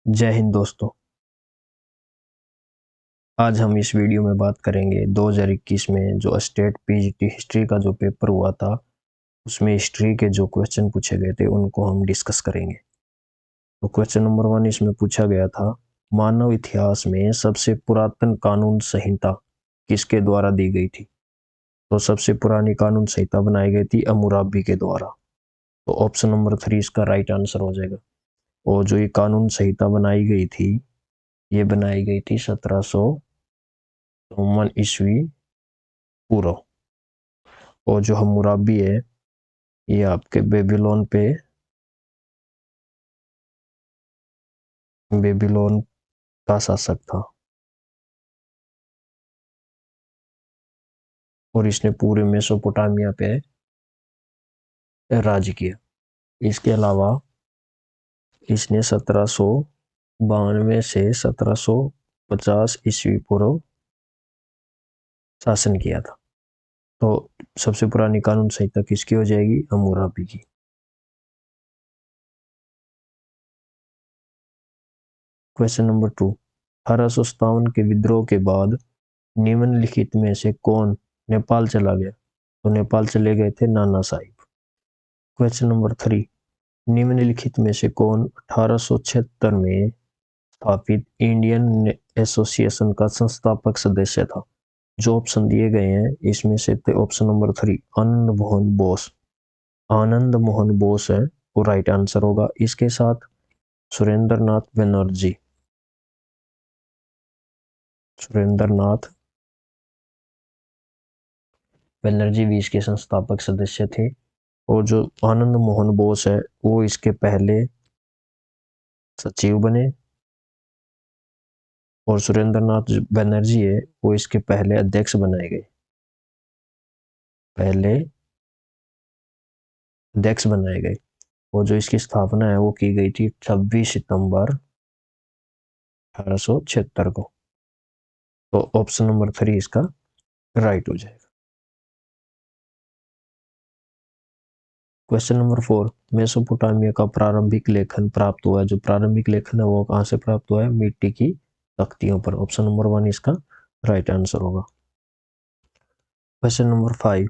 जय हिंद दोस्तों। आज हम इस वीडियो में बात करेंगे 2021 में जो स्टेट पीजीटी हिस्ट्री का जो पेपर हुआ था उसमें हिस्ट्री के जो क्वेश्चन पूछे गए थे उनको हम डिस्कस करेंगे। तो क्वेश्चन नंबर 1 इसमें पूछा गया था, मानव इतिहास में सबसे पुरातन कानून संहिता किसके द्वारा दी गई थी? तो सबसे पुरानी कानून संहिता बनाई गई थी हम्मुराबी के द्वारा। तो ऑप्शन नंबर 3 इसका राइट आंसर हो जाएगा। और जो ये कानून संहिता बनाई गई थी ये बनाई गई थी 1752 ईस्वी पूर्व। और जो हम्मुराबी है ये आपके बेबीलोन का शासक था और इसने पूरे मेसोपोटामिया पे राज किया। इसके अलावा इसने 1792 से 1750 ईस्वी पूर्व शासन किया था। तो सबसे पुरानी कानून संहिता किसकी हो जाएगी? हम्मुराबी की। क्वेश्चन नंबर 2, 1857 के विद्रोह के बाद निम्नलिखित में से कौन नेपाल चला गया? तो नेपाल चले गए थे नाना साहिब। क्वेश्चन नंबर 3, निम्नलिखित में से कौन 1876 में स्थापित इंडियन एसोसिएशन का संस्थापक सदस्य था? जो ऑप्शन दिए गए हैं इसमें से ऑप्शन नंबर 3 आनंद मोहन बोस। आनंद मोहन बोस है वो राइट आंसर होगा। इसके साथ सुरेंद्रनाथ बनर्जी भी इसके संस्थापक सदस्य थे। और जो आनंद मोहन बोस है वो इसके पहले सचिव बने और सुरेंद्रनाथ बनर्जी है वो इसके पहले अध्यक्ष बनाए गए। और जो इसकी स्थापना है वो की गई थी 26 सितंबर 1876 को। तो ऑप्शन नंबर 3 इसका राइट हो जाएगा। क्वेश्चन नंबर 4, मेसोपोटामिया का प्रारंभिक लेखन प्राप्त हुआ है। जो प्रारंभिक लेखन है वो कहाँ से प्राप्त हुआ है? मिट्टी की तख्तियों पर। ऑप्शन नंबर 1 इसका राइट आंसर होगा। क्वेश्चन नंबर 5,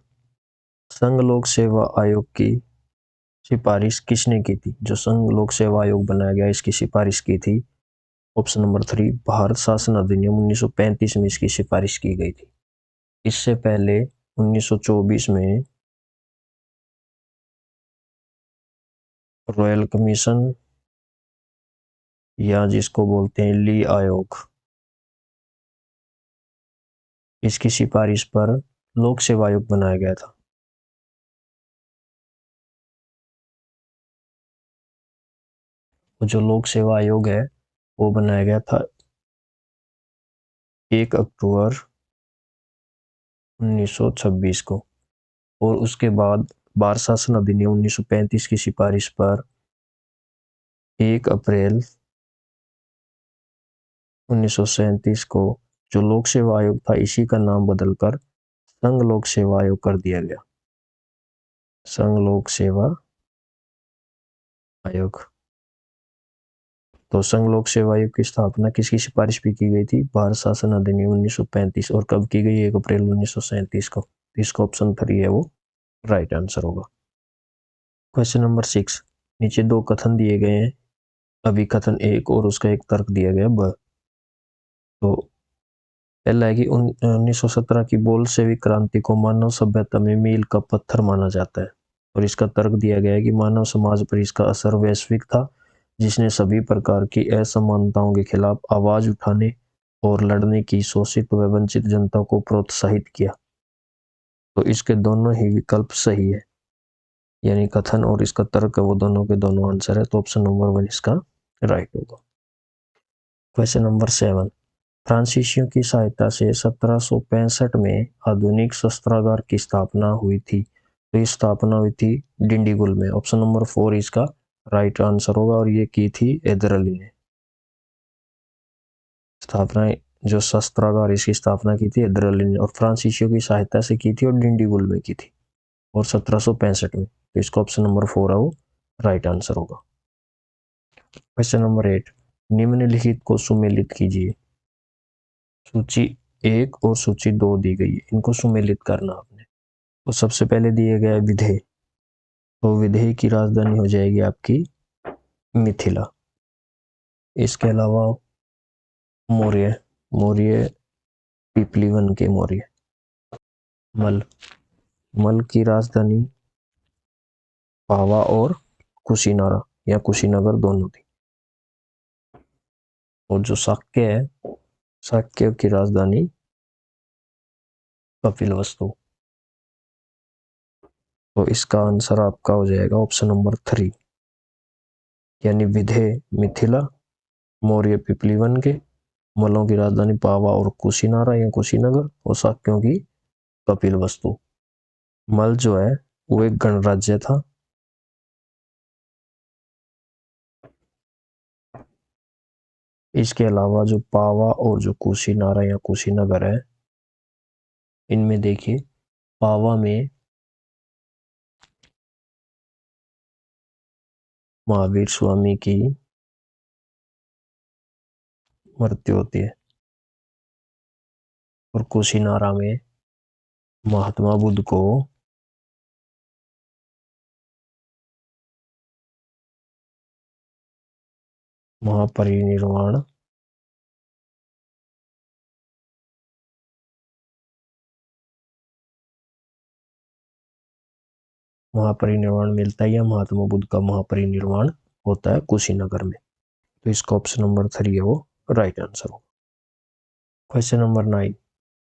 संघ लोक सेवा आयोग की सिफारिश किसने की थी? जो संघ लोक सेवा आयोग बनाया गया इसकी सिफारिश की थी ऑप्शन नंबर 3 भारत शासन अधिनियम 1935 में इसकी सिफारिश की गई थी। इससे पहले 1924 में रॉयल कमीशन या जिसको बोलते हैं ली आयोग, इसकी सिफारिश पर लोक सेवा आयोग बनाया गया था। जो लोक सेवा आयोग है वो बनाया गया था 1 अक्टूबर 1926 को। और उसके बाद भारत शासन अधिनियम 1935 की सिफारिश पर 1 अप्रैल 1937 को जो लोक सेवा आयोग था इसी का नाम बदलकर संघ लोक सेवा आयोग कर दिया गया। संघ लोक सेवा आयोग। तो संघ लोक सेवा आयोग की स्थापना किसकी सिफारिश भी की गई थी? भारत शासन अधिनियम 1935। और कब की गई? 1 अप्रैल 1937 को। इसका ऑप्शन 3 है वो राइट आंसर होगा। क्वेश्चन नंबर 6, नीचे 2 कथन दिए गए हैं, अभी कथन 1 और उसका एक तर्क दिया गया ब। तो पहला है कि 1917 की बोल्शेविक क्रांति को मानव सभ्यता में मील का पत्थर माना जाता है। और इसका तर्क दिया गया है कि मानव समाज पर इसका असर वैश्विक था जिसने सभी प्रकार की असमानताओं के खिलाफ आवाज उठाने और लड़ने की शोषित व वंचित जनता को प्रोत्साहित किया। तो इसके दोनों ही विकल्प सही है, यानी कथन और इसका तर्क वो दोनों के दोनों आंसर है। तो ऑप्शन नंबर 1 इसका राइट होगा। क्वेश्चन नंबर 7, फ्रांसीसियों की सहायता से 1765 में आधुनिक शस्त्रागार की स्थापना हुई थी। तो ये स्थापना हुई थी डिंडीगुल में। ऑप्शन नंबर 4 इसका राइट आंसर होगा। और ये की थी हैदर अली ने। जो शस्त्रागार इसकी स्थापना की थी हैदर अली ने और फ्रांसीसियों की सहायता से की थी और डिंडीगुल में की थी और 1765 में। तो इसका ऑप्शन नंबर 4 है वो राइट आंसर होगा। क्वेश्चन नंबर 8, निम्नलिखित को सुमेलित कीजिए। सूची 1 और सूची 2 दी गई है, इनको सुमेलित करना आपने। तो सबसे पहले दिया गया है विधेय, तो विधेय की राजधानी हो जाएगी आपकी मिथिला। इसके अलावा मौर्य, मौर्य पिपली वन के मौर्य। मल, मल की राजधानी पावा और कुशीनारा या कुशीनगर दोनों थी। और जो शाक्य है, शाक्य की राजधानी कपिलवस्तु। तो इसका आंसर आपका हो जाएगा ऑप्शन नंबर 3, यानी विधेय मिथिला, मौर्य पिपली वन के, मलों की राजधानी पावा और कुशीनारा या कुशीनगर, और शाक्यों की कपिलवस्तु। मल जो है वो एक गणराज्य था। इसके अलावा जो पावा और जो कुशीनारा या कुशीनगर है, इनमें देखिए पावा में महावीर स्वामी की मृत्यु होती है और कुशीनारा में महात्मा बुद्ध को महापरिनिर्वाण मिलता है या महात्मा बुद्ध का महापरिनिर्वाण होता है कुशीनगर में। तो इसका ऑप्शन नंबर 3 है वो राइट आंसर होगा। क्वेश्चन नंबर 9,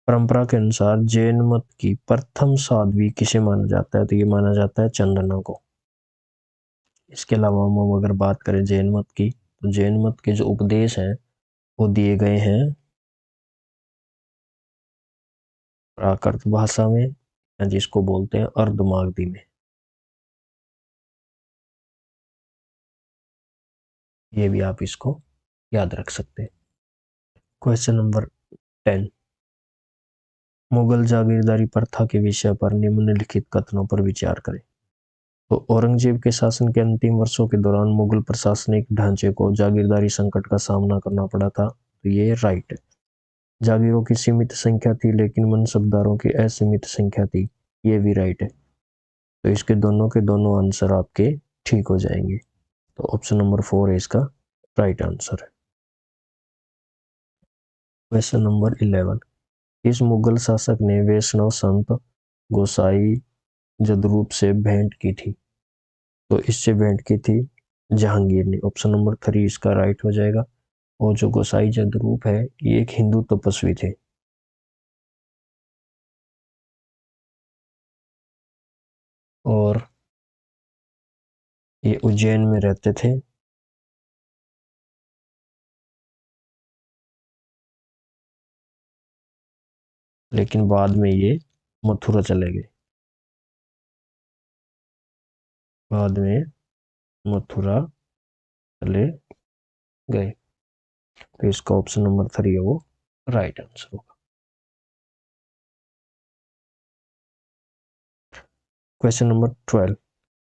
परंपरा के अनुसार जैन मत की प्रथम साध्वी किसे माना जाता है? तो ये माना जाता है चंदना को। इसके अलावा हम अगर बात करें जैन मत की, तो जैन मत के जो उपदेश हैं वो दिए गए हैं प्राकृत भाषा में, जिसको बोलते हैं अर्धमागधी में। ये भी आप इसको याद रख सकते हैं। क्वेश्चन नंबर 10, मुगल जागीरदारी प्रथा के विषय पर निम्नलिखित कथनों पर विचार करें। तो औरंगजेब के शासन के अंतिम वर्षों के दौरान मुगल प्रशासनिक ढांचे को जागीरदारी संकट का सामना करना पड़ा था। तो ये राइट है। जागीरों की सीमित संख्या थी लेकिन मनसबदारों की असीमित संख्या थी, ये भी राइट है। तो इसके दोनों के दोनों आंसर आपके ठीक हो जाएंगे। तो ऑप्शन नंबर 4 है इसका राइट आंसर है। क्वेश्चन नंबर 11, इस मुगल शासक ने वैष्णव संत गोसाई जदरूप से भेंट की थी? तो इससे भेंट की थी जहांगीर ने। ऑप्शन नंबर 3 इसका राइट हो जाएगा। और जो गोसाई जदरूप है ये एक हिंदू तपस्वी थे। और ये उज्जैन में रहते थे। लेकिन बाद में ये मथुरा चले गए। बाद में मथुरा चले गए। तो इसका ऑप्शन नंबर 3 है वो राइट आंसर होगा। क्वेश्चन नंबर 12,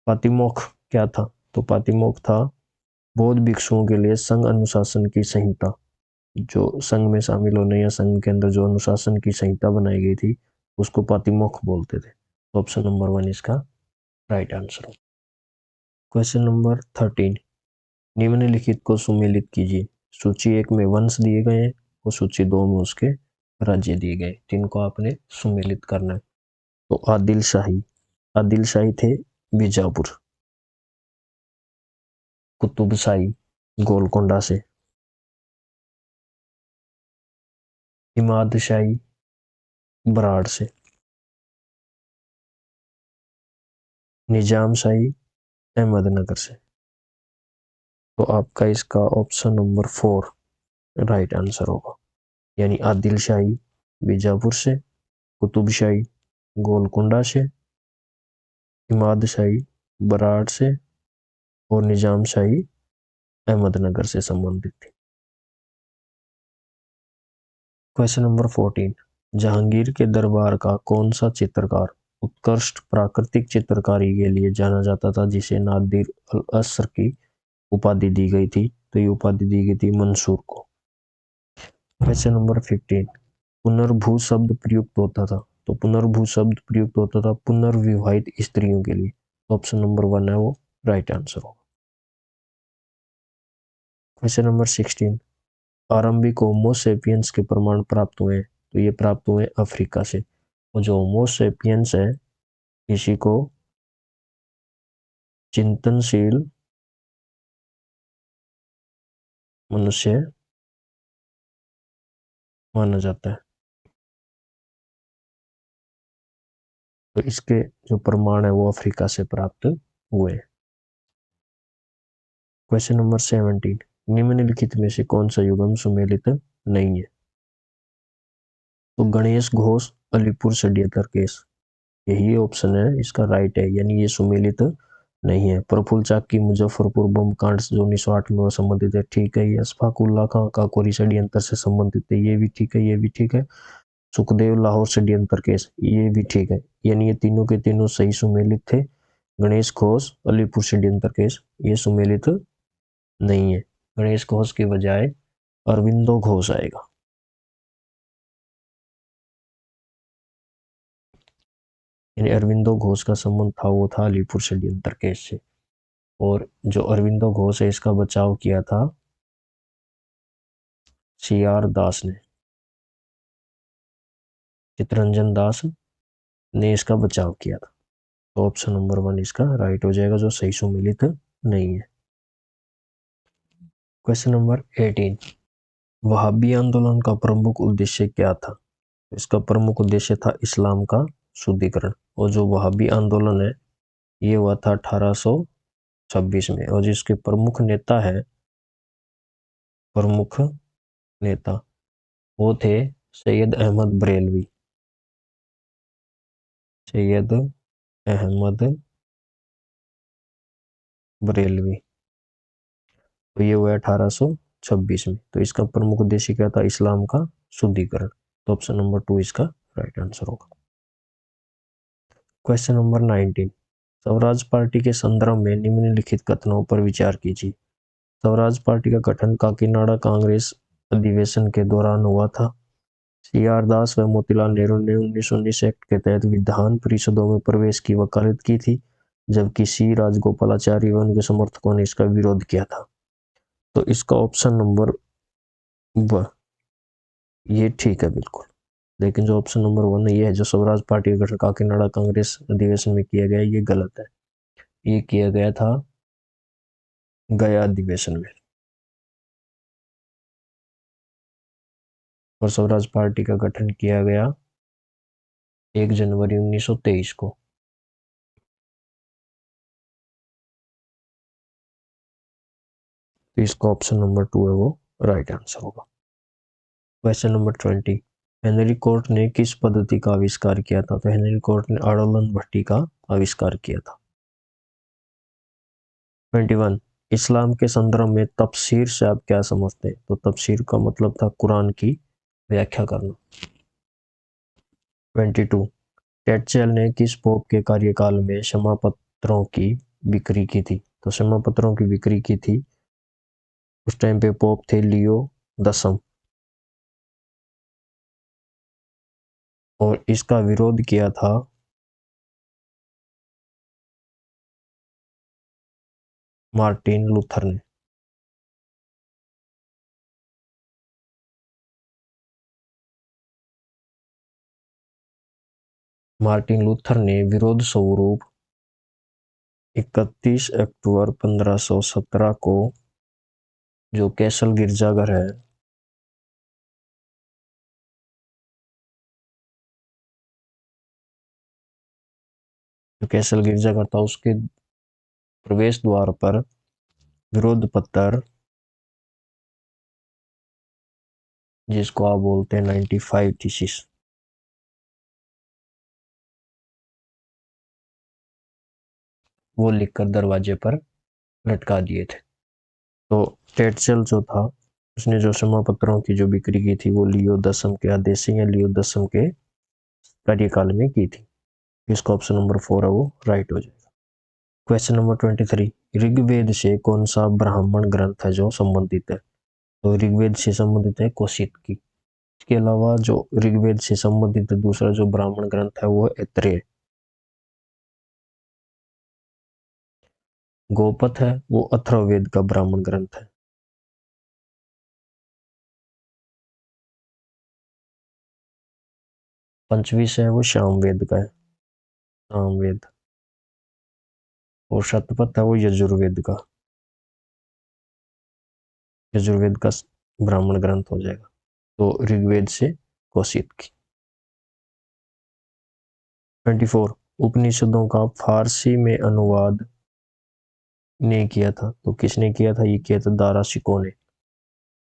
पातिमोक्ष क्या था? तो पातिमोक्ष था बौद्ध भिक्षुओं के लिए संघ अनुशासन की संहिता। जो संघ में शामिल होने या संघ के अंदर जो अनुशासन की संहिता बनाई गई थी उसको पातिमोक्ष बोलते थे। ऑप्शन नंबर 1 इसका राइट आंसर होगा। क्वेश्चन नंबर 13, निम्नलिखित को सुमेलित कीजिए। सूची 1 में वंश दिए गए हैं और सूची 2 में उसके राज्य दिए गए, जिनको आपने सुमेलित करना है। तो आदिल शाही थे बीजापुर, कुतुब शाही गोलकोंडा से, इमाद शाही बराड़ से, निजाम शाही अहमदनगर से। तो आपका इसका ऑप्शन नंबर 4 राइट आंसर होगा, यानी आदिल शाही बीजापुर से, कुतुब शाही गोलकोंडा से, इमाद शाही बराड़ से और निजाम शाही अहमदनगर से संबंधित थी। क्वेश्चन नंबर 14, जहांगीर के दरबार का कौन सा चित्रकार उत्कृष्ट प्राकृतिक चित्रकारी के लिए जाना जाता था, जिसे नादिर अल असर की उपाधि दी गई थी? तो ये उपाधि दी गई थी मंसूर को। क्वेश्चन नंबर 15, पुनर्भू शब्द प्रयुक्त होता था, तो पुनर्भू शब्द प्रयुक्त होता था पुनर्विवाहित स्त्रियों के लिए। ऑप्शन नंबर 1 है वो राइट आंसर होगा। क्वेश्चन नंबर 16, आरंभिक होमो सेपियंस के प्रमाण प्राप्त हुए, तो ये प्राप्त हुए अफ्रीका से। और जो होमो सेपियंस है इसी को चिंतनशील मनुष्य माना जाता है। तो इसके जो प्रमाण है वो अफ्रीका से प्राप्त हुए। क्वेश्चन नंबर 17, निम्नलिखित में से कौन सा युग्म सुमेलित नहीं है, तो गणेश घोष अलीपुर षड्यंत्र केस, यही ऑप्शन है इसका राइट है, यानी ये सुमेलित नहीं है। प्रफुल्ल चाकी मुजफ्फरपुर बम कांड जो 1908 में संबंधित है, ठीक है। ये अशफाक उल्लाह खां काकोरी षड्यंत्र से संबंधित है, ये भी ठीक है, ये भी ठीक है। सुखदेव लाहौर षड्यंत्र केस, ये भी ठीक है, यानी ये तीनों के तीनों सही सुमेलित थे। गणेश घोष अलीपुर षड्यंत्र केस ये सुमेलित नहीं है, गणेश घोष के बजाय अरविंदो घोष आएगा। यानी अरविंदो घोष का संबंध था वो था अलीपुर षड्यंत्र केस से, और जो अरविंदो घोष है इसका बचाव किया था CR दास ने, चितरंजन दास ने इसका बचाव किया था। तो ऑप्शन नंबर 1 इसका राइट हो जाएगा, जो सही सुमेलित नहीं है। क्वेश्चन नंबर 18, वहाबी आंदोलन का प्रमुख उद्देश्य क्या था, इसका प्रमुख उद्देश्य था इस्लाम का शुद्धिकरण। और जो वहाबी आंदोलन है ये हुआ था 1826 में, और जिसके प्रमुख नेता वो थे सैयद अहमद बरेलवी, सैयद अहमद बरेलवी। तो ये हुआ 1826 में। तो इसका प्रमुख उद्देश्य क्या था, इस्लाम का शुद्धिकरण। तो ऑप्शन नंबर 2 इसका राइट आंसर होगा। क्वेश्चन नंबर 19, स्वराज पार्टी के संदर्भ में निम्नलिखित कथनों पर विचार कीजिए। स्वराज पार्टी का गठन काकीनाडा कांग्रेस अधिवेशन के दौरान हुआ था। CR दास व मोतीलाल नेहरू ने 1919 एक्ट के तहत विधान परिषदों में प्रवेश की वकालत की थी, जबकि C राजगोपालाचारी व उनके समर्थकों ने इसका विरोध किया था। तो इसका ऑप्शन नंबर ये ठीक है बिल्कुल, लेकिन जो ऑप्शन नंबर 1 है ये है जो स्वराज पार्टी का गठन काकीनाडा कांग्रेस अधिवेशन में किया गया, ये गलत है। ये किया गया था गया अधिवेशन में, और स्वराज पार्टी का गठन किया गया 1 जनवरी 1923 को। तो इसका ऑप्शन नंबर 2 है वो राइट आंसर होगा। क्वेश्चन नंबर 20, हेनरी कोर्ट ने किस पद्धति का आविष्कार किया था, तो हेनरी कोर्ट ने आड़ोलन भट्टी का आविष्कार किया था। 21, इस्लाम के संदर्भ में तफसीर से आप क्या समझते हैं, तो तफसीर का मतलब था कुरान की व्याख्या करना। 22, टेटचेल ने किस पोप के कार्यकाल में क्षमा पत्रों की बिक्री की थी, तो क्षमा पत्रों की बिक्री की थी उस टाइम पे पोप थे लियो 10, और इसका विरोध किया था मार्टिन लूथर ने। मार्टिन लूथर ने विरोध स्वरूप 31 अक्टूबर 1517 को जो कैसल गिरजाघर है जो कैसल गिरजाघर था उसके प्रवेश द्वार पर विरोध पत्र, जिसको आप बोलते हैं 95 थीसिस, वो लिखकर दरवाजे पर लटका दिए थे। तो टेटचेल जो था उसने जो क्षमा पत्रों की जो बिक्री की थी वो लियो 10 के आदेश से या लियो 10 के कार्यकाल में की थी। इसका ऑप्शन नंबर 4 है वो राइट हो जाएगा। क्वेश्चन नंबर 23, ऋग्वेद से कौन सा ब्राह्मण ग्रंथ है जो संबंधित है? तो ऋग्वेद से संबंधित है कौशिकी। इसके अलावा जो ऋग्वेद से संबंधित दूसरा जो ब्राह्मण ग्रंथ है वो है ऐत्रेय। गोपथ है वो अथर्ववेद का ब्राह्मण ग्रंथ है। पंचविश है वो सामवेद का है, सामवेद। और शतपथ है वो यजुर्वेद का, यजुर्वेद का ब्राह्मण ग्रंथ हो जाएगा। तो ऋग्वेद से कौशिकी। 24 उपनिषदों का फारसी में अनुवाद ने किया था, तो किसने किया था? ये किया था दारा शिकोह ने।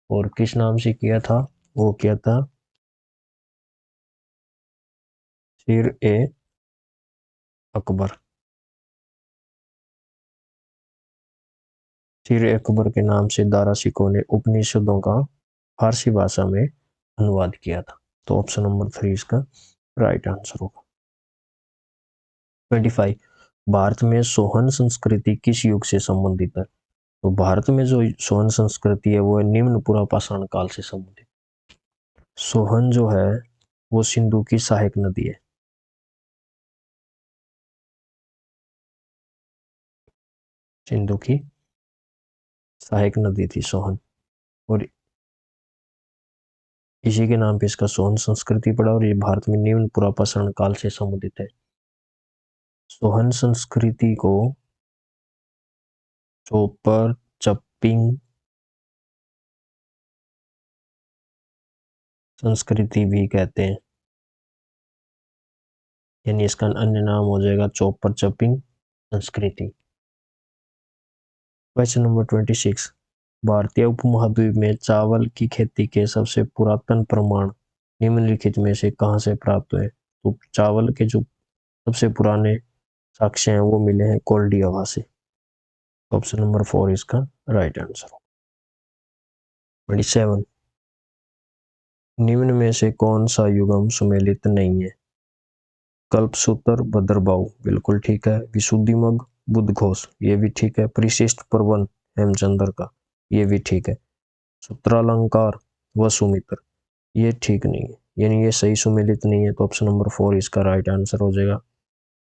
और किस नाम से किया था? वो किया था सिर ए अकबर। सिर ए अकबर के नाम से दारा शिकोह ने उपनिषदों का फारसी भाषा में अनुवाद किया था। तो ऑप्शन नंबर 3 इसका राइट आंसर होगा। 25 भारत में सोहन संस्कृति किस युग से संबंधित है? तो भारत में जो सोहन संस्कृति है वो है निम्न पुरापाषाण काल से संबंधित। सोहन जो है वो सिंधु की सहायक नदी है। सिंधु की सहायक नदी थी सोहन, और इसी के नाम पे इसका सोहन संस्कृति पड़ा, और ये भारत में निम्न पुरापाषाण काल से संबंधित है। सोहन संस्कृति को चोपर चप्पिंग संस्कृति भी कहते हैं, यानी इसका अन्य नाम हो जाएगा चोपर चप्पिंग संस्कृति। क्वेश्चन नंबर 26 भारतीय उपमहाद्वीप में चावल की खेती के सबसे पुरातन प्रमाण निम्नलिखित में से कहाँ से प्राप्त हुए? तो चावल के जो सबसे पुराने साक्ष्य हैं वो मिले हैं कोल्डियावा से। ऑप्शन नंबर 4 इसका राइट आंसर। 27 निम्न में से कौन सा युगम सुमेलित नहीं है? कल्पसूत्र भद्रबाहु बिल्कुल ठीक है। विशुद्धिमग बुद्धघोष ये भी ठीक है। परिशिष्ट प्रबंध हेमचंद्र का ये भी ठीक है। सूत्रालंकार व सुमित्र ये ठीक नहीं है, यानी ये सही सुमेलित नहीं है। तो ऑप्शन नंबर 4 इसका राइट आंसर हो जाएगा।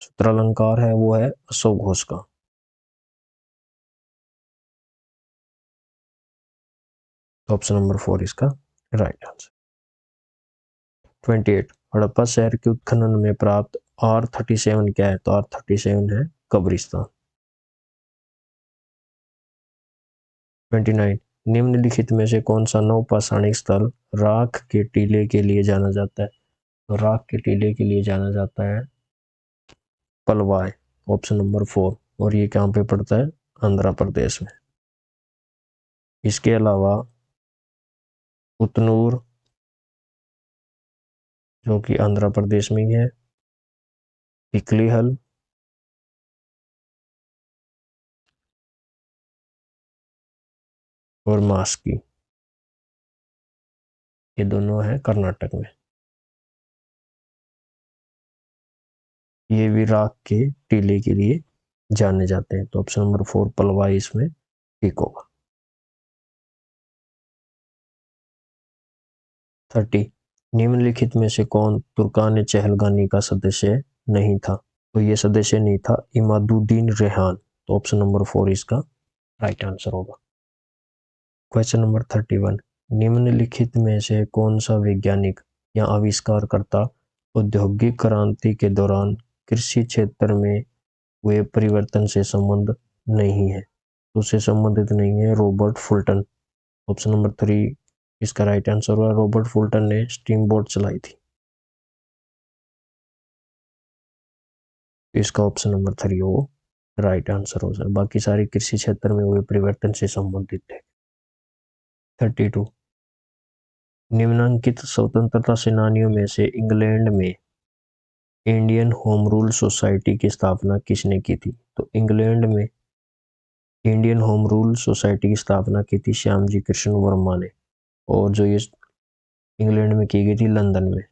सूत्रालंकार है वो है अशोक घोष का। ऑप्शन नंबर 4 इसका राइट आंसर। 28 हड़प्पा शहर के उत्खनन में प्राप्त R37 क्या है? तो R37 है कब्रिस्तान। 29 निम्नलिखित में से कौन सा नवपाषाणिक स्थल राख के टीले के लिए जाना जाता है? तो राख के टीले के लिए जाना जाता है पलवाय। ऑप्शन नंबर 4, और ये कहाँ पे पड़ता है? आंध्र प्रदेश में। इसके अलावा उतनूर जो कि आंध्र प्रदेश में ही है, इकलीहल और मास्की ये दोनों है कर्नाटक में। ये भी राख के टीले के लिए जाने जाते हैं। तो ऑप्शन नंबर 4 पलवाई इसमें ठीक होगा। 30 निम्नलिखित में से कौन तुर्कान चहलगानी का सदस्य नहीं था? तो ये सदस्य नहीं था इमादुद्दीन रेहान। तो ऑप्शन नंबर 4 इसका राइट आंसर होगा। क्वेश्चन नंबर 31 निम्नलिखित में से कौन सा वैज्ञानिक या आविष्कारकर्ता औद्योगिक क्रांति के दौरान कृषि क्षेत्र में हुए परिवर्तन से संबंध नहीं है? तो उससे संबंधित नहीं है रॉबर्ट फुल्टन। ऑप्शन नंबर 3 इसका राइट आंसर हुआ। रॉबर्ट फुल्टन ने स्टीम बोट चलाई थी। इसका ऑप्शन नंबर 3 वो राइट आंसर हो जाए। बाकी सारी कृषि क्षेत्र में हुए परिवर्तन से संबंधित थे। 32 निम्नलिखित स्वतंत्रता सेनानियों में से इंग्लैंड में इंडियन होम रूल सोसाइटी की स्थापना किसने की थी? तो इंग्लैंड में इंडियन होम रूल सोसाइटी की स्थापना की थी श्यामजी कृष्ण वर्मा ने। और जो ये इंग्लैंड में की गई थी लंदन में,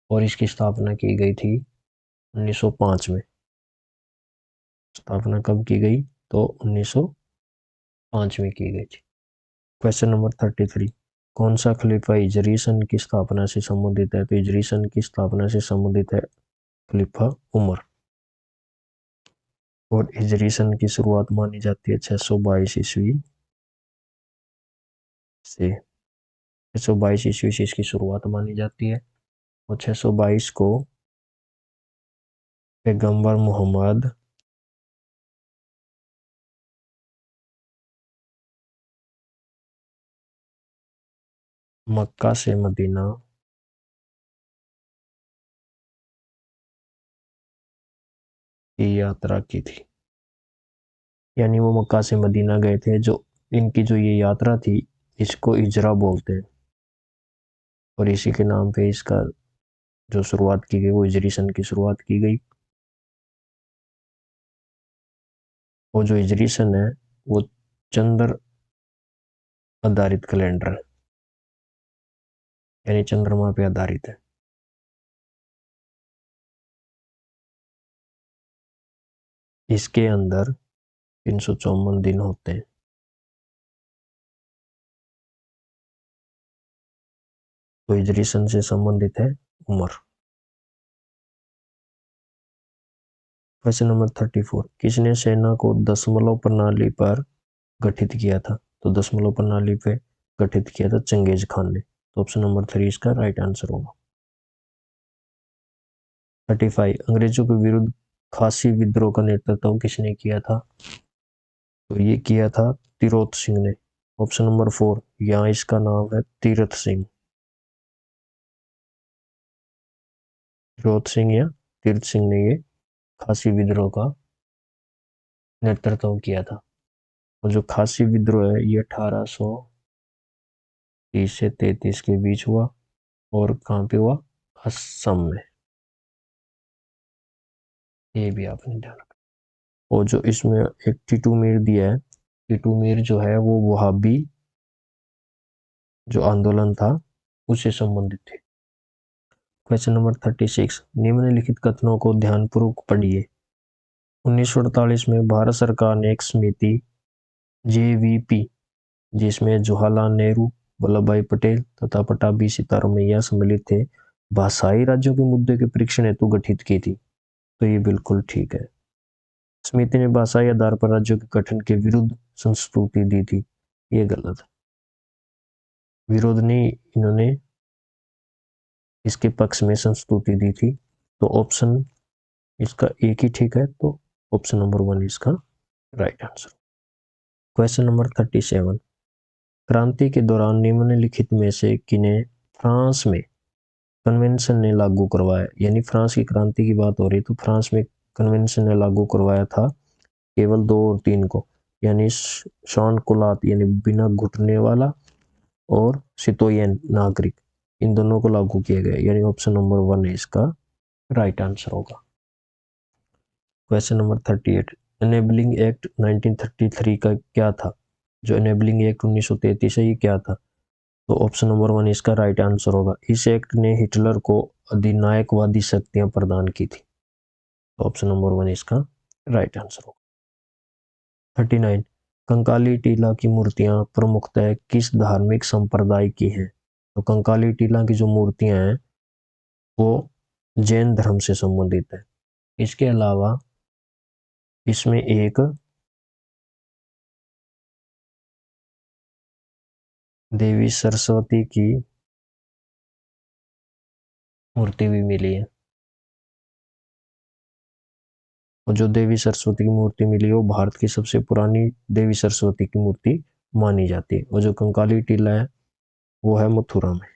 और इसकी स्थापना की गई थी 1905 में। स्थापना कब की गई? तो 1905 में की गई थी। क्वेश्चन नंबर 33, कौन सा खलीफा हिजरी सन की स्थापना से संबंधित है? तो हिजरी सन की स्थापना से संबंधित है खलीफा उमर। और हिजरी सन की शुरुआत मानी जाती है 622 ईस्वी से। 622 ईस्वी से इसकी शुरुआत मानी जाती है और 622 को पैगंबर मोहम्मद मक्का से मदीना की यात्रा की थी। यानी वो मक्का से मदीना गए थे। जो इनकी जो ये यात्रा थी इसको हिजरा बोलते हैं और इसी के नाम पे इसका जो शुरुआत की गई वो हिजरी सन की शुरुआत की गई। और जो हिजरी सन है वो चंद्र आधारित कैलेंडर है, यानी चंद्रमा पे आधारित है। इसके अंदर 354 दिन होते हैं। तो हिजरी सन से संबंधित है उमर। क्वेश्चन नंबर 34, किसने सेना को दशमलव प्रणाली पर गठित किया था? तो दशमलव प्रणाली पे गठित किया था चंगेज खान ने। तो ऑप्शन नंबर 3 इसका राइट आंसर होगा। 35, अंग्रेजों के विरुद्ध खासी विद्रोह का नेतृत्व किसने किया था? तो ये किया था तिरोत सिंह ने। ऑप्शन नंबर 4, यहाँ इसका नाम है तीरथ सिंह। तिरोत सिंह या तीरथ सिंह ने ये खासी विद्रोह का नेतृत्व किया था। और जो खासी विद्रोह है ये 1830 से 33 के बीच हुआ और कहाँ पे हुआ? असम में। ये भी आपने ध्यान रखा। और जो इसमें एक टीटू मीर दिया है, टीटू मीर जो है वो वहाबी जो आंदोलन था उससे संबंधित थे। क्वेश्चन नंबर 36, निम्नलिखित कथनों को ध्यानपूर्वक पढ़िए। 1948 में भारत सरकार ने एक समिति JVP जिसमें जवाहरलाल नेहरू, वल्लभ भाई पटेल तथा पट्टाभी सितारामैया सम्मिलित थे, भाषाई राज्यों के मुद्दे के परीक्षण हेतु गठित की थी। तो ये बिल्कुल ठीक है। समिति ने भाषाई आधार पर राज्यों के गठन के विरुद्ध संस्तुति दी थी। ये गलत है। विरोध नहीं, इन्होंने इसके पक्ष में संस्तुति दी थी। तो ऑप्शन इसका एक ही ठीक है। तो ऑप्शन नंबर 1 इसका राइट आंसर। क्वेश्चन नंबर 37, क्रांति के दौरान निम्नलिखित में से किन्हें फ्रांस में कन्वेंशन ने लागू करवाया? यानी फ्रांस की क्रांति की बात हो रही तो फ्रांस में कन्वेंशन ने लागू करवाया था केवल 2 और 3 को, यानी शॉन कोलात यानी बिना घुटने वाला और सितोयन नागरिक, इन दोनों को लागू किया गया। यानी ऑप्शन नंबर 1 इसका राइट आंसर होगा। क्वेश्चन नंबर 38, एनेबलिंग एक्ट 1933 का क्या था? जो एनेबलिंग एक्ट 1933 है ये क्या था? तो ऑप्शन नंबर 1 इसका राइट आंसर होगा। इस एक्ट ने हिटलर को अधिनायकवादी शक्तियां प्रदान की थी। तो ऑप्शन नंबर 1 इसका राइट आंसर होगा। 39, कंकाली टीला की मूर्तियां प्रमुखतः किस धार्मिक संप्रदाय की हैं? तो कंकाली टीला की जो मूर्तियां हैं वो जैन धर्म से संबंधित है। इसके अलावा इसमें एक देवी सरस्वती की मूर्ति भी मिली है। और जो देवी सरस्वती की मूर्ति मिली है वो भारत की सबसे पुरानी देवी सरस्वती की मूर्ति मानी जाती है। और जो कंकाली टीला है वो है मथुरा में।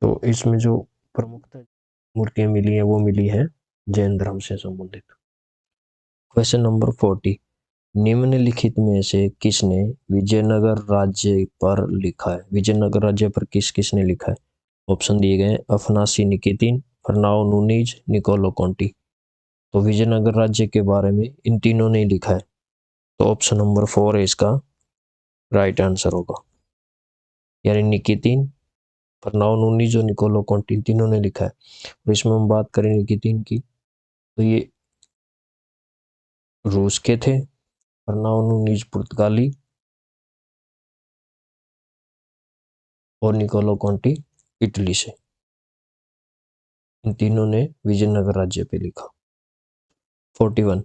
तो इसमें जो प्रमुख मूर्तियां मिली है वो मिली है जैन धर्म से संबंधित। क्वेश्चन नंबर 40, निम्नलिखित में से किसने विजयनगर राज्य पर लिखा है? विजयनगर राज्य पर किसने लिखा है? ऑप्शन दिए गए अफनासी निकेतिन, फर्नाओ नूनीज, निकोलो कॉन्टी। तो विजयनगर राज्य के बारे में इन तीनों ने लिखा है। तो ऑप्शन नंबर 4 है इसका राइट आंसर होगा। यानी निकेतिन, फर्नाओ नूनीज और निकोलो कॉन्टी तीनों ने लिखा है। और इसमें हम बात करें निकेतिन की तो ये रूस के थे। फर्नाओ नूनीज पुर्तगाली और निकोलो कॉन्टी इटली से। इन तीनों ने विजयनगर राज्य पे लिखा। 41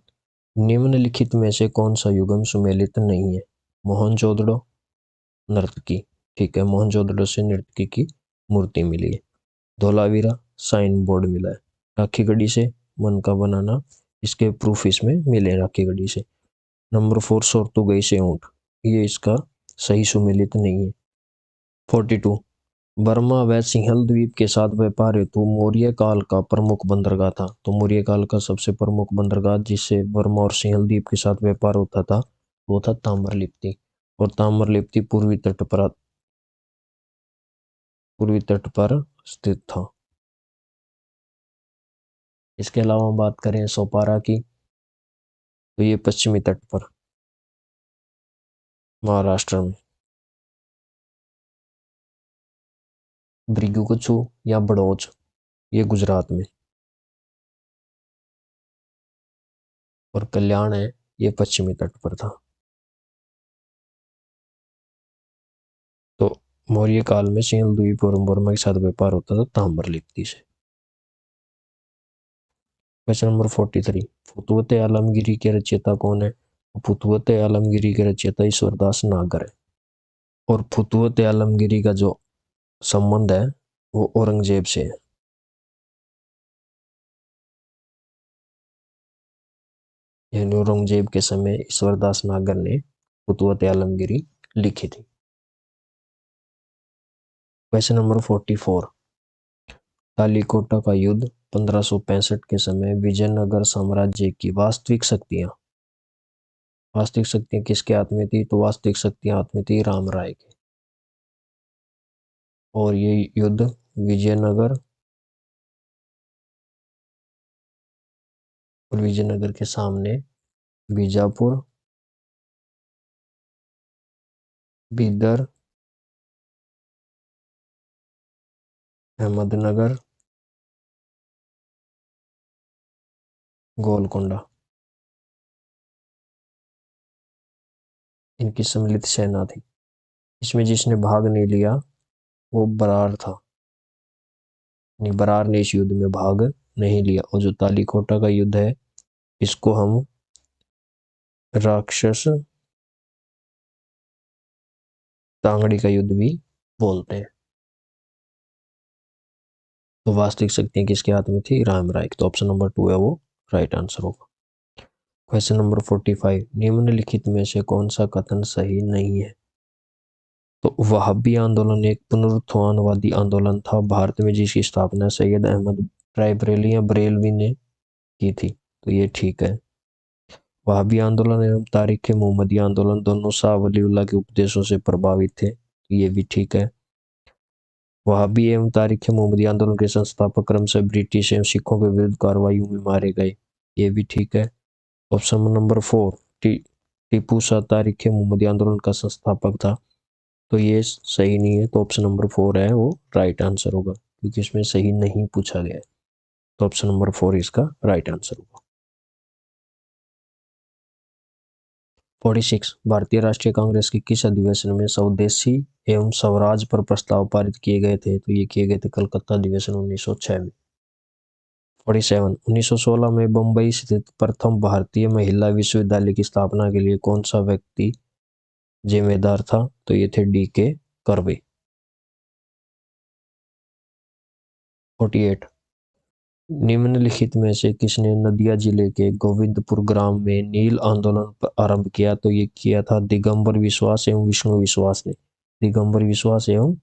निम्नलिखित में से कौन सा युगम सुमेलित नहीं है? मोहनजोदड़ो नर्तकी, ठीक है, मोहनजोदड़ो से नर्तकी की मूर्ति मिली है। धोलावीरा साइन बोर्ड मिला है। राखी गढ़ी से मन का बनाना, इसके प्रूफ इसमें मिले राखी गढ़ी से। नंबर 4 सोर्तुगई से ऊंट, ये इसका सही सुमेलित नहीं है। 42 बर्मा व सिंहल द्वीप के साथ व्यापार हेतु मौर्य काल का प्रमुख बंदरगाह था। तो मौर्य काल का सबसे प्रमुख बंदरगाह जिससे बर्मा और सिंहल द्वीप के साथ व्यापार होता था वो था ताम्रलिप्ति। और ताम्रलिप्ति पूर्वी तट पर स्थित था। इसके अलावा हम बात करें सोपारा की, तो ये पश्चिमी तट पर महाराष्ट्र में। भृगुकछु या बड़ौच, ये गुजरात में। और कल्याण है, ये पश्चिमी तट पर था। तो मौर्य काल में सिंहल द्वीप और बर्मा के साथ व्यापार होता था ताम्रलिप्ति से। क्वेश्चन नंबर 43 फुतवत आलमगिरी के रचयिता कौन है? फुतवत आलमगिरी के रचयिता ईश्वरदास नागर है। और फुतवत आलमगिरी का जो संबंध है वो औरंगजेब से है। यानी औरंगजेब के समय ईश्वरदास नागर ने फुतवत आलमगिरी लिखी थी। क्वेश्चन नंबर 44 तालीकोटा का युद्ध 1565 के समय विजयनगर साम्राज्य की वास्तविक शक्तियां किसके हाथ में थी? तो वास्तविक शक्तियां हाथ में थी राम राय के। और ये युद्ध विजयनगर और विजयनगर के सामने बीजापुर, बीदर, अहमदनगर, गोलकोंडा, इनकी सम्मिलित सेना थी। इसमें जिसने भाग नहीं लिया वो बरार था। बरार ने इस युद्ध में भाग नहीं लिया। और जो तालीकोटा का युद्ध है इसको हम राक्षस तांगड़ी का युद्ध भी बोलते हैं। तो वास्तविक शक्तियां किसके हाथ में थी? राम राय। तो ऑप्शन नंबर 2 है वो राइट आंसर होगा। क्वेश्चन नंबर 45 निम्नलिखित में से कौन सा कथन सही नहीं है? तो वहाबी आंदोलन एक पुनरुत्थानवादी आंदोलन था भारत में जिसकी स्थापना सैयद अहमद रायबरेली या बरेलवी ने की थी। तो ये ठीक है। वहाबी आंदोलन एवं तारीख मोहम्मदी आंदोलन दोनों शाह वलीउल्लाह के उपदेशों से प्रभावित थे। तो ये भी ठीक है। वहाबी एवं तारीख मोहम्मदी आंदोलन के संस्थापक क्रमशः ब्रिटिश एवं सिखों के विरुद्ध कार्रवाइयों में मारे गए। ये भी ठीक है। ऑप्शन नंबर 4 टीपू शाह तारीख मोहम्मदी आंदोलन का संस्थापक था। तो ये सही नहीं है। तो ऑप्शन नंबर 4 है वो राइट आंसर होगा क्योंकि इसमें सही नहीं पूछा गया है। तो ऑप्शन नंबर 4 इसका राइट आंसर होगा। 46 भारतीय राष्ट्रीय कांग्रेस के किस अधिवेशन में स्वदेशी एवं स्वराज पर प्रस्ताव पारित किए गए थे? तो ये किए गए थे कलकत्ता अधिवेशन 1906 में। 47 1916 में बंबई स्थित प्रथम भारतीय महिला विश्वविद्यालय की स्थापना के लिए कौन सा व्यक्ति जिम्मेदार था? तो ये थे D.K. कर्वे। 48 निम्नलिखित में से किसने नदिया जिले के गोविंदपुर ग्राम में नील आंदोलन आरंभ किया? तो ये किया था दिगंबर विश्वास एवं विष्णु विश्वास ने। दिगंबर विश्वास एवं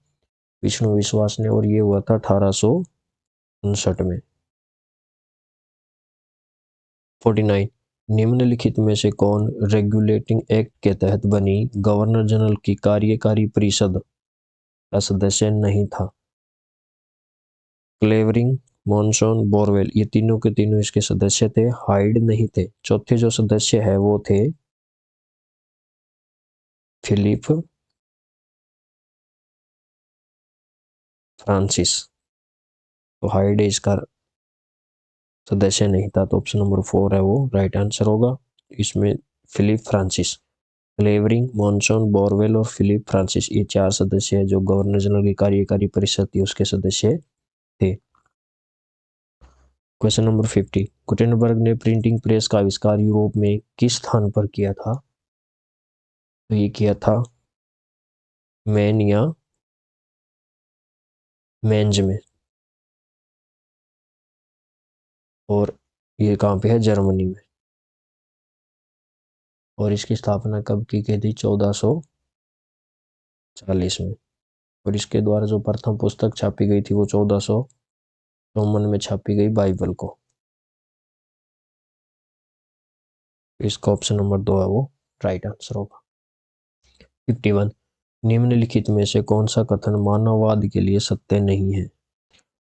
विष्णु विश्वास ने। और ये हुआ था 1859 में। 49 निम्नलिखित में से कौन रेगुलेटिंग एक्ट के तहत बनी गवर्नर जनरल की कार्यकारी परिषद का सदस्य नहीं था? क्लेवरिंग, मॉनसन, बोरवेल, ये तीनों के तीनों इसके सदस्य थे। हाइड नहीं थे। चौथे जो सदस्य है वो थे फिलिप फ्रांसिस। तो हाइड इसका सदस्य नहीं था, तो ऑप्शन नंबर 4 है वो राइट आंसर होगा। इसमें फिलिप फ्रांसिस, क्लेवरिंग, मॉनसन, बोरवेल और फिलिप फ्रांसिस, ये 4 सदस्य है जो गवर्नर जनरल की कार्यकारी परिषद थी उसके सदस्य थे। क्वेश्चन नंबर 50, गुटेनबर्ग ने प्रिंटिंग प्रेस का आविष्कार यूरोप में किस स्थान पर किया था? तो ये किया था मैन या मेंज में, और ये कहाँ पे है? जर्मनी में। और इसकी स्थापना कब की गई थी? 1440 में। और इसके द्वारा जो प्रथम पुस्तक छापी गई थी वो 1454 में छापी गई बाइबल को। इसका ऑप्शन नंबर 2 है वो राइट आंसर होगा। 51, निम्नलिखित में से कौन सा कथन मानववाद के लिए सत्य नहीं है?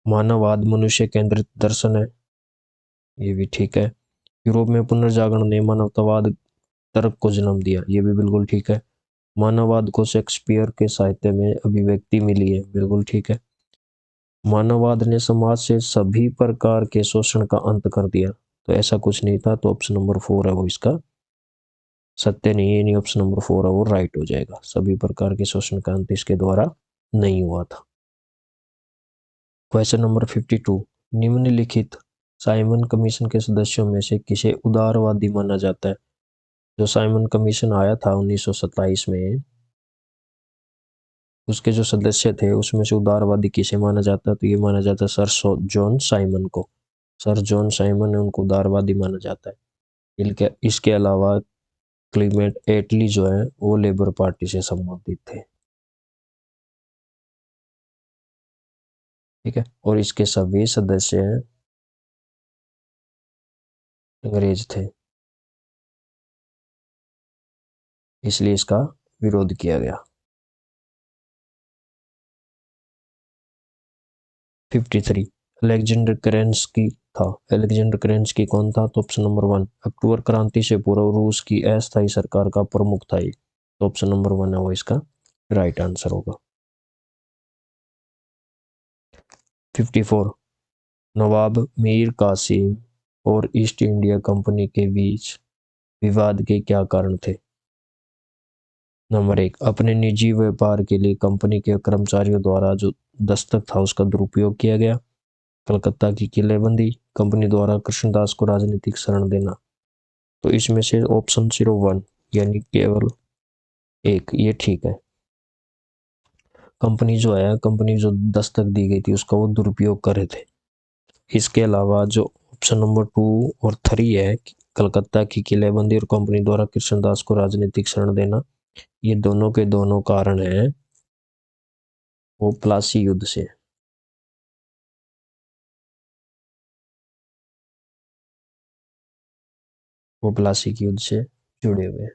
मानववाद मनुष्य केंद्रित दर्शन है, ये भी ठीक है। यूरोप में पुनर्जागरण ने मानवतावाद तर्क को जन्म दिया, ये भी बिल्कुल ठीक है। मानववाद को शेक्सपियर के साहित्य में अभिव्यक्ति मिली है, बिल्कुल ठीक है। मानववाद ने समाज से सभी प्रकार के शोषण का अंत कर दिया, तो ऐसा कुछ नहीं था, तो ऑप्शन नंबर 4 है वो इसका सत्य नहीं है, नहीं ऑप्शन नंबर 4 है वो राइट हो जाएगा। सभी प्रकार के शोषण का अंत इसके द्वारा नहीं हुआ था। क्वेश्चन नंबर 52, निम्नलिखित साइमन कमीशन के सदस्यों में से किसे उदारवादी माना जाता है? जो साइमन कमीशन आया था 1927 में, उसके जो सदस्य थे उसमें से उदारवादी किसे माना जाता है? तो ये माना जाता है सर जॉन साइमन को। सर जॉन साइमन है उनको उदारवादी माना जाता है। इसके अलावा क्लीमेंट एटली जो है वो लेबर पार्टी से संबंधित थे, ठीक है। और इसके सभी सदस्य अंग्रेज थे, इसलिए इसका विरोध किया गया। 53, अलेक्जेंडर केरेंस्की था। अलेक्जेंडर केरेंस्की कौन था? तो ऑप्शन नंबर 1, अक्टूबर क्रांति से पूर्व रूस की अस्थायी सरकार का प्रमुख था ये, तो ऑप्शन नंबर 1 है वो इसका राइट आंसर होगा। 54, नवाब मीर कासिम और ईस्ट इंडिया कंपनी के बीच विवाद के क्या कारण थे? नंबर 1, अपने निजी व्यापार के लिए कंपनी के कर्मचारियों द्वारा जो दस्तक था उसका दुरुपयोग किया गया, कलकत्ता की किलेबंदी, कंपनी द्वारा कृष्णदास को राजनीतिक शरण देना। तो इसमें से ऑप्शन 01 यानी केवल एक ये ठीक है। कंपनी जो दस्तक दी गई थी उसका वो दुरुपयोग कर रहे थे। इसके अलावा जो ऑप्शन नंबर 2 और 3 है, कलकत्ता की किलेबंदी और कंपनी द्वारा कृष्णदास को राजनीतिक शरण देना, ये दोनों के दोनों कारण हैं वो प्लासी युद्ध से। वो प्लासी के युद्ध से जुड़े हुए हैं।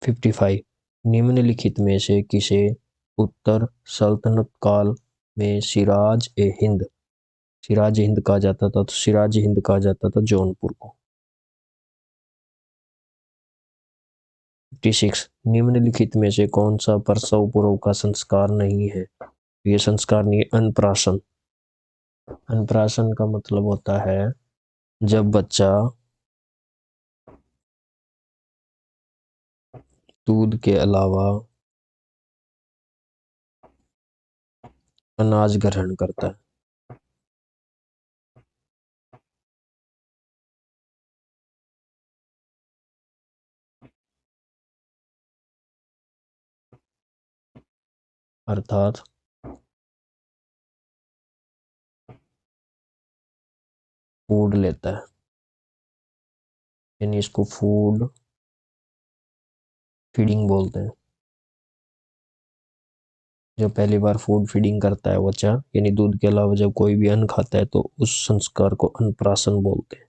55, निम्नलिखित में से किसे उत्तर सल्तनत काल में सिराज हिंद कहा जाता था? तो सिराज हिंद कहा जाता था जौनपुर को। 56, निम्नलिखित में से कौन सा प्रसव पूर्व का संस्कार नहीं है? ये संस्कार नहीं है अन्नप्राशन। अन्नप्राशन का मतलब होता है जब बच्चा दूध के अलावा अनाज ग्रहण करता है। अर्थात फूड लेता है, यानी इसको फूड फीडिंग बोलते हैं। जब पहली बार फूड फीडिंग करता है बच्चा, यानी दूध के अलावा जब कोई भी अन्न खाता है, तो उस संस्कार को अन्नप्राशन बोलते हैं।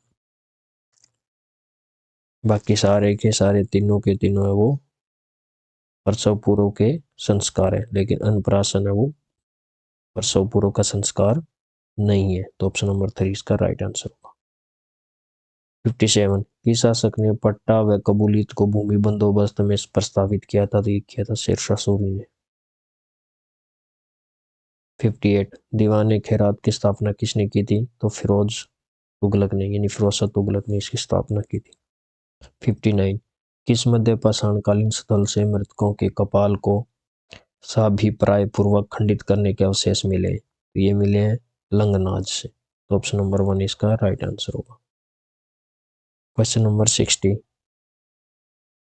बाकी सारे के सारे तीनों के तीनों है वो प्रसव पूर्व के संस्कार है, लेकिन अन्नप्राशन है वो प्रसव पूर्व का संस्कार नहीं है, तो ऑप्शन नंबर 3 इसका राइट आंसर होगा। 57, किस शासक ने पट्टा व कबूलियत को भूमि बंदोबस्त में प्रस्तावित किया था? तो ये किया था शेरशाह सूरी ने। 58, दीवान खैरात की स्थापना किसने की थी? तो फिरोज तुगलक ने, यानी फिरोज शाह तुगलक ने इसकी स्थापना की थी। 59 किस मध्य पाषाणकालीन स्थल से मृतकों के कपाल को साभिप्राय पूर्वक खंडित करने के अवशेष मिले? तो ये मिले हैं लंगनाज से। तो ऑप्शन नंबर 1 इसका राइट आंसर होगा। क्वेश्चन नंबर 60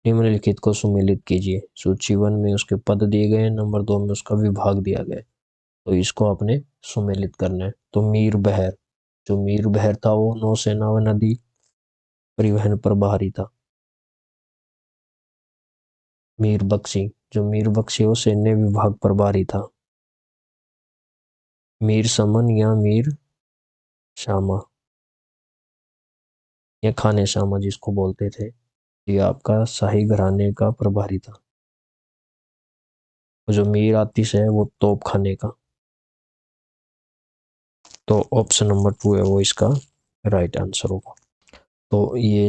निम्नलिखित को सुमेलित कीजिए। सूची 1 में उसके पद दिए गए हैं, नंबर 2 में उसका विभाग दिया गया है, तो इसको आपने सुमेलित करना है। तो मीर बहर, जो मीर बहर था वो नौसेना व नदी परिवहन पर बाहरी था। मीर बख्शी, जो मीर बख्शी वो सैन्य विभाग पर बाहरी था। मीर समन या मीर शामा या खाने शामा जिसको बोलते थे, ये आपका शाही घराने का प्रभारी था। जो मीर आतिश है वो तोप खाने का। तो ऑप्शन नंबर 2 है वो इसका राइट आंसर होगा। तो ये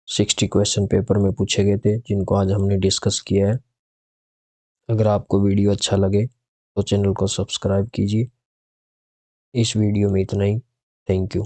60 क्वेश्चन पेपर में पूछे गए थे जिनको आज हमने डिस्कस किया है। अगर आपको वीडियो अच्छा लगे तो चैनल को सब्सक्राइब कीजिए। इस वीडियो में इतना ही। Thank you.